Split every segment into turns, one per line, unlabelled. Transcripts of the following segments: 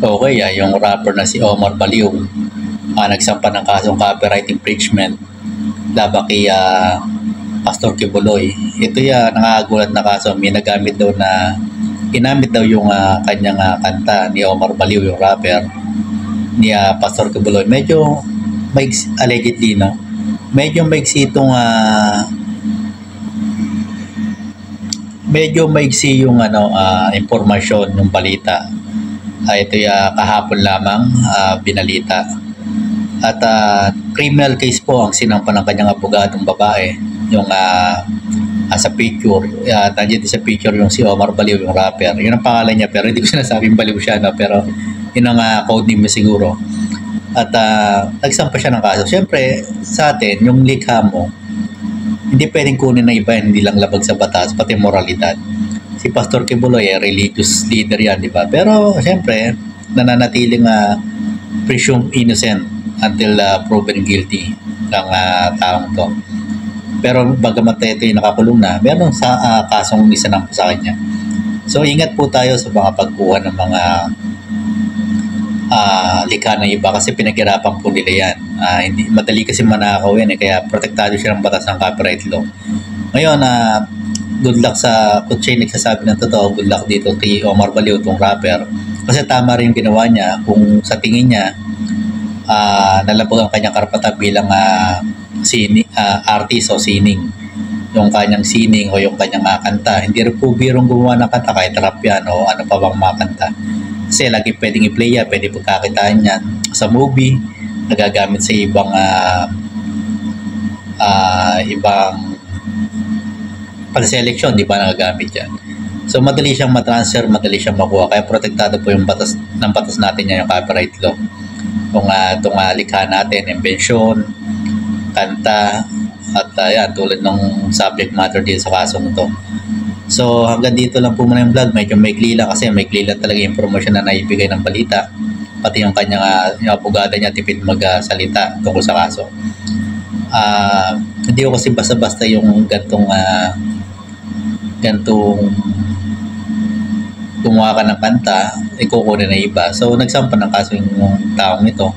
Okay, yung rapper na si Omar Baliw, nagsampa ng kasong copyright infringement laban kay Pastor Kibuloy. Ito nakakagulat na kaso, may nagamit daw na ginamit daw yung kanyang kanta ni Omar Baliw, yung rapper ni Pastor Kibuloy. Medyo allegedly, no? Medyo maigsi itong medyo maigsi yung impormasyon, yung balita. Ito kahapon lamang binalita. At criminal case po ang sinampa ng kanyang abogadong babae. Yung sa picture, nandiyan sa picture yung si Omar Baliw, yung rapper. Yun ang pangalan niya, pero hindi ko sinasabing Baliw siya, no? Pero yun ang code name siguro. At nagsampa siya ng kaso. Siyempre, sa atin, yung likha mo, hindi pwedeng kunin ng iba, hindi lang labag sa batas, pati moralidad. Si Pastor Kibuloy, religious leader yan, di ba? Pero, siyempre, nananatiling presumed innocent until proven guilty ng taong to. Pero, bagamat ito yung nakakulong na, meron sa kasong isanampa sa kanya. So, ingat po tayo sa mga pagkuha ng mga likha ng iba kasi pinaghirapan po nila yan. Hindi, madali kasi manakaw yan kaya protektado siya ng batas ng copyright law. Ngayon, good luck sa kung siya nagsasabi ng totoo, good luck dito kay Omar Baliw, itong rapper. Kasi tama rin yung ginawa niya kung sa tingin niya nalabag ang kanyang karapatan bilang artist o sining. Yung kanyang sining o yung kanyang kanta. Hindi rin po birong gumawa ng kanta kahit rap yan o ano pa bang makanta. Kasi lagi pwedeng i-play yan, pwede pagkakitaan yan sa movie, nagagamit sa ibang pag-selection, di ba nagagamit yan. So madali siyang matransfer, madali siyang makuha, kaya protektado po yung batas natin yan, yung copyright law. Kung itong likha natin, invention, kanta, at tulad ng subject matter dito sa kasong ito. So hanggang dito lang po muna yung vlog. Medyo maikli lang kasi maikli lang talaga yung impormasyon na naibigay ng balita. Pati yung kanyang yung abogada niya tipid magsalita tungkol sa kaso. Hindi ko kasi basta-basta yung gantong gumawa ka ng kanta, ikukunin na iba. So nagsampa ng kaso yung taong ito.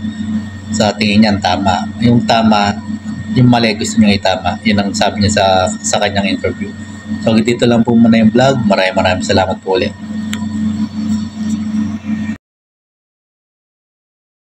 Sa tingin niya tama. Yung tama, yung mali gusto niya itama. Yun ang sabi niya sa kanyang interview. So dito lang po muna yung vlog. Maraming salamat po ulit.